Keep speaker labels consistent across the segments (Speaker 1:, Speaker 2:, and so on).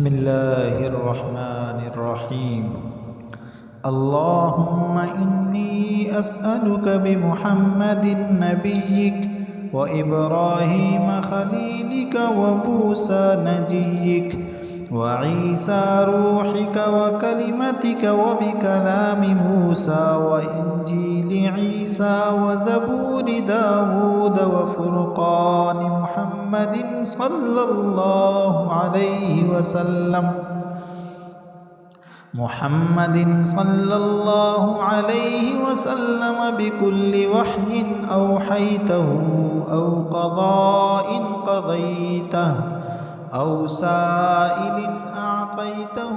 Speaker 1: بسم الله الرحمن الرحيم. اللهم إني أسألك بمحمد نبيك وإبراهيم خليلك وموسى نجيك وعيسى روحك وكلمتك وبكلام موسى وإنجيل عيسى وزبور داود وفرقان محمد صلى الله عليه وسلم بكل وحي أوحيته أو قضاء قضيته أو سائل أعطيته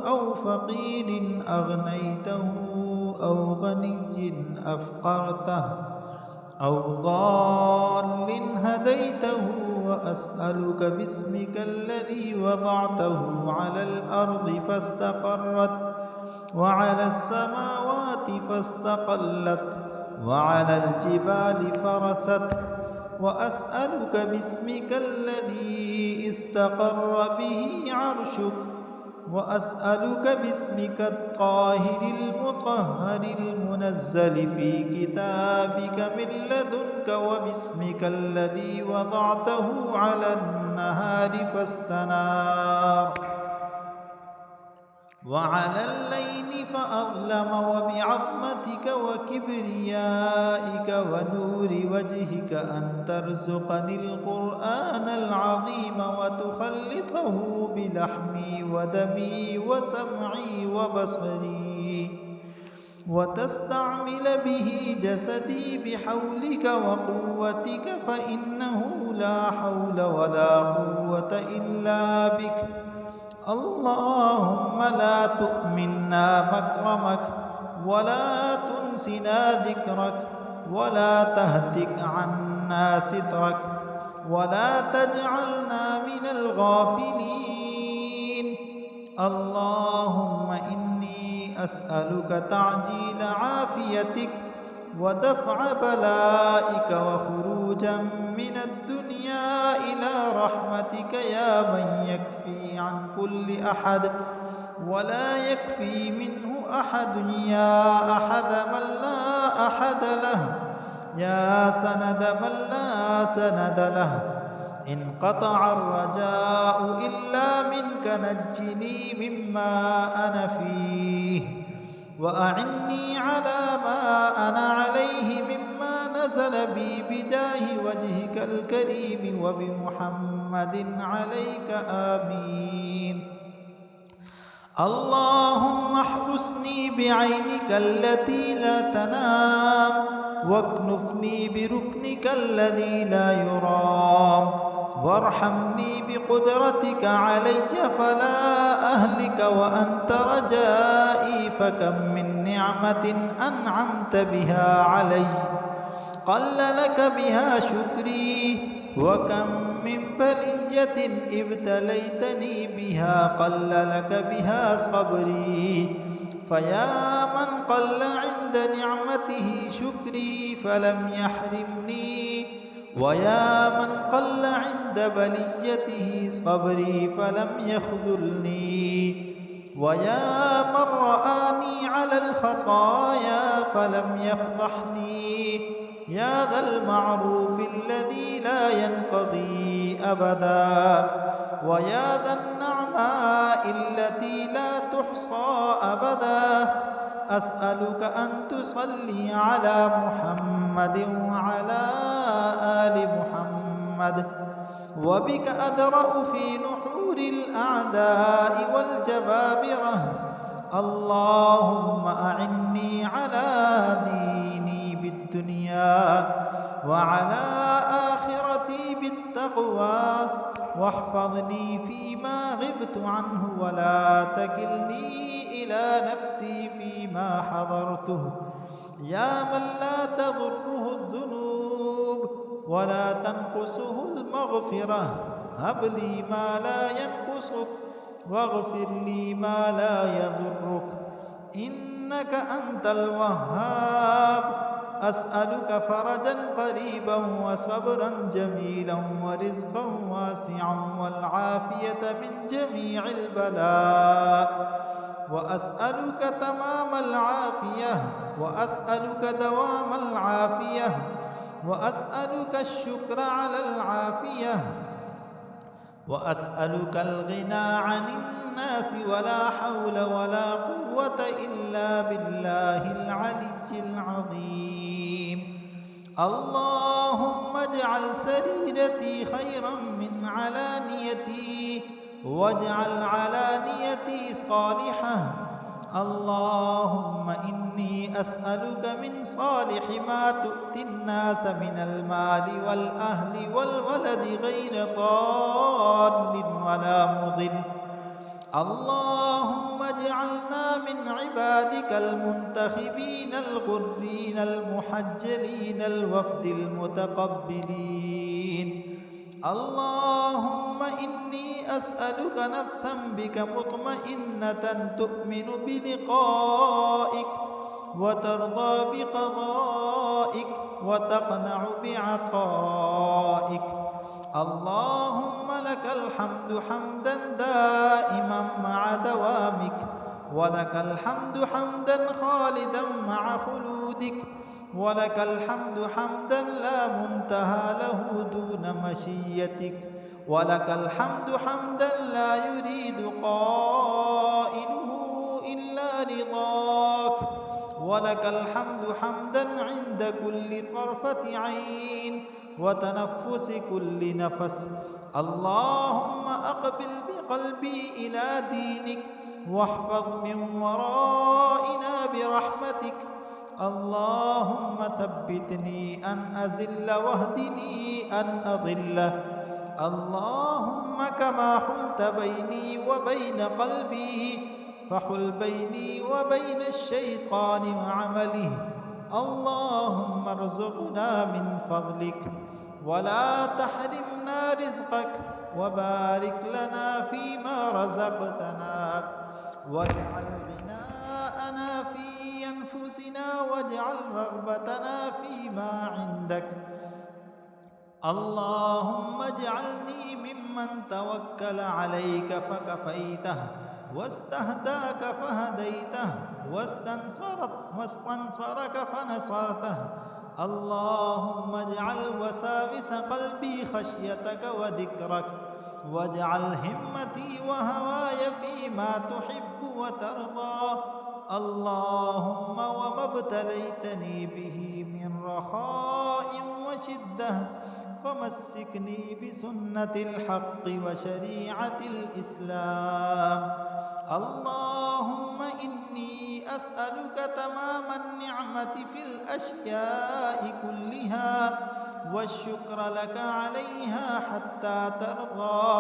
Speaker 1: أو فقير أغنيته أو غني أفقرته أو ضال هديته وأسألك باسمك الذي وضعته على الأرض فاستقرت وعلى السماوات فاستقلت وعلى الجبال فرست وأسألك باسمك الذي استقر به عرشك وأسألك باسمك الطاهر المطهر المنزل في كتابك من لدنك وباسمك الذي وضعته على النهار فاستنار وعلى الليل فأظلم وبعظمتك وكبريائك ونور وجهك أن ترزقني القرآن العظيم وتخلطه بلحمي ودمي وسمعي وبصري وتستعمل به جسدي بحولك وقوتك فإنه لا حول ولا قوة إلا بك. اللهم لا تؤمنا مكرمك ولا تنسنا ذكرك ولا تهتك عنا سترك ولا تجعلنا من الغافلين. اللهم إني أسألك تعجيل عافيتك ودفع بلائك وخروجا من الدنيا إلى رحمتك يا من يكفي عن كل أحد ولا يكفي منه أحد يا أحد من لا أحد له يا سند من لا سند له. انقطع الرجاء إلا منك نجني مما أنا فيه وأعني على ما أنا عليه مما نزل بي بجاه وجهك الكريم وبمحمد عليك آمين. اللهم احرسني بعينك التي لا تنام واكنفني بركنك الذي لا يرام وارحمني بقدرتك علي فلا أهلك وأنت رجائي فكم من نعمة أنعمت بها علي قل لك بها شكري وكم من بلية ابتليتني بها قل لك بها صبري. فيا من قل عند نعمته شكري فلم يحرمني ويا من قل عند بليته صبري فلم يخذلني ويا من رآني على الخطايا فلم يفضحني يا ذا المعروف الذي لا ينقضي أبدا ويا ذا النعماء التي لا تحصى أبدا. أسألك أن تصلي على محمد وعلى آل محمد وبك أدرأ في نحور الأعداء والجبابرة. اللهم أعني على ديني بالدنيا وعلى آخرتي بالتقوى واحفظني فيما غبت عنه ولا تكلني إلى نفسي فيما حضرته يا من لا تضره الذنوب ولا تنقصه المغفرة. هب لي ما لا ينقصك واغفر لي ما لا يضرك إنك أنت الوهاب أسألك فرجا قريبا وصبرا جميلا ورزقا واسعا والعافية من جميع البلاء، وأسألك تمام العافية، وأسألك دوام العافية، وأسألك الشكر على العافية، وأسألك الغنى عن الناس ولا حول ولا قوة إلا بالله العلي العظيم. اللهم اجعل سريرتي خيرا من علانيتي، واجعل علانيتي صالحة. اللهم إني أسألك من صالح ما تؤتي الناس من المال والأهل والولد غير ضال ولا مضل. اللهم اجعلنا من عبادك المنتخبين الغرين المحجلين الوفد المتقبلين. اللهم إني أسألك نفسا بك مطمئنة تؤمن بلقائك وترضى بقضائك وتقنع بعطائك. اللهم لك الحمد حمدا دائما مع دوامك، ولك الحمد حمدا خالدا مع خلودك، ولك الحمد حمدا لا منتهى له دون مشيتك، ولك الحمد حمدا لا يريد قائله إلا رضاك، ولك الحمد حمدا عند كل طرفة عين وتنفس كل نفس. اللهم أقبل بقلبي إلى دينك واحفظ من ورائنا برحمتك. اللهم ثبتني أن أزل واهدني أن أضل. اللهم كما حلت بيني وبين قلبي فحل بيني وبين الشيطان وعمله. اللهم ارزقنا من فضلك ولا تحرمنا رزقك، وبارك لنا فيما رزقتنا، واجعل غناءنا في أنفسنا، واجعل رغبتنا فيما عندك. اللهم اجعلني ممن توكل عليك فكفيته، واستهداك فهديته، واستنصرك فنصرته. اللهم اجعل وساوس قلبي خشيتك وذكرك، واجعل همتي وهواي فيما تحب وترضى. اللهم وما ابتليتني به من رخاء وشدة فمسكني بسنة الحق وشريعة الإسلام. اللهم إني أسألك تمام النعمة في الأشياء كلها والشكر لك عليها حتى ترضى،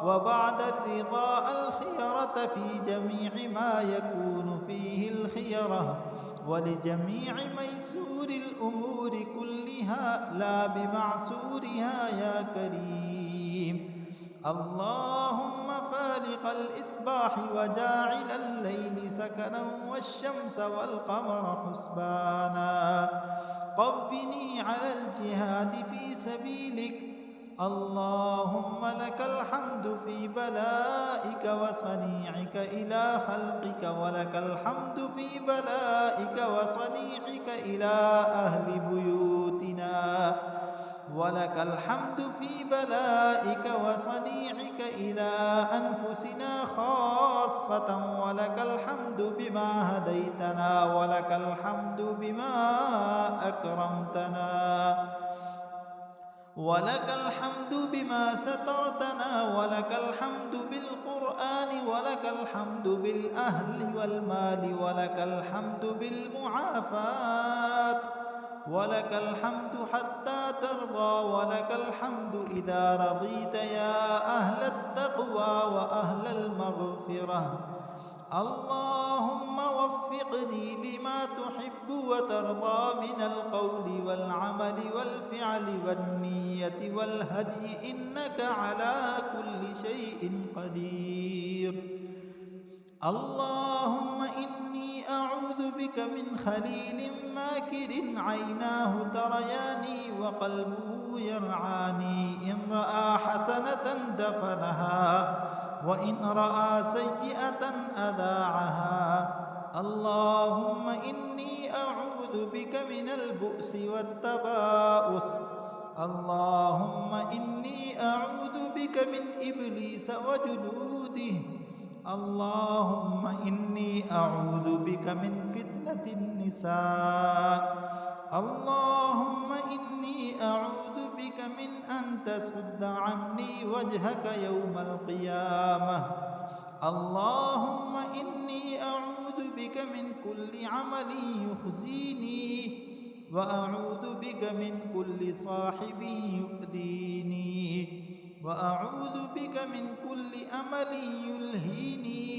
Speaker 1: وبعد الرضا الخيرة في جميع ما يكون فيه الخيرة، ولجميع ميسور الأمور كلها لا بمعسورها يا كريم. اللهم فالق الإصباح وجاعل الليل سكنا والشمس والقمر حسبانا، قبني على الجهاد في سبيلك. اللهم لك الحمد في بلائك وصنيعك إلى خلقك، ولك الحمد في بلائك وصنيعك إلى أهل بيوتنا، ولك الحمد في بلائك وصنيعك إلى أنفسنا خاصة، ولك الحمد بما هديتنا، ولك الحمد بما أكرمتنا، ولك الحمد بما سترتنا، ولك الحمد بالقرآن، ولك الحمد بالأهل والمال، ولك الحمد بالمعافاة، ولك الحمد حتى ترضى، ولك الحمد إذا رضيت يا أهل التقوى وأهل المغفرة. اللهم وفقني لما تحب وترضى من القول والعمل والفعل والنية والهدي، إنك على كل شيء قدير. اللهم إني أعوذ بك بك من خليل ماكر عيناه ترياني وقلبه يرعاني إن رأى حسنة دفنها وإن رأى سيئة أذاعها اللهم إني أعوذ بك من البؤس والتباؤس اللهم إني أعوذ بك من إبليس وجنوده اللهم إني أعوذ بك من فتنة النساء اللهم إني أعوذ بك من أن تسد عني وجهك يوم القيامة اللهم إني أعوذ بك من كل عمل يخزيني وأعوذ بك من كل صاحب يؤذيني وأعوذ بك من كل أمل يلهيني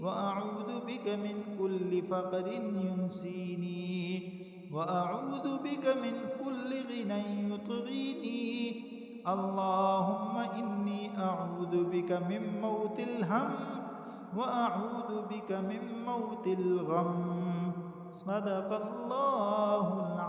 Speaker 1: وأعوذ بك من كل فقر ينسيني وأعوذ بك من كل غنى يطغيني اللهم إني أعوذ بك من موت الهم وأعوذ بك من موت الغم صدق الله العظيم.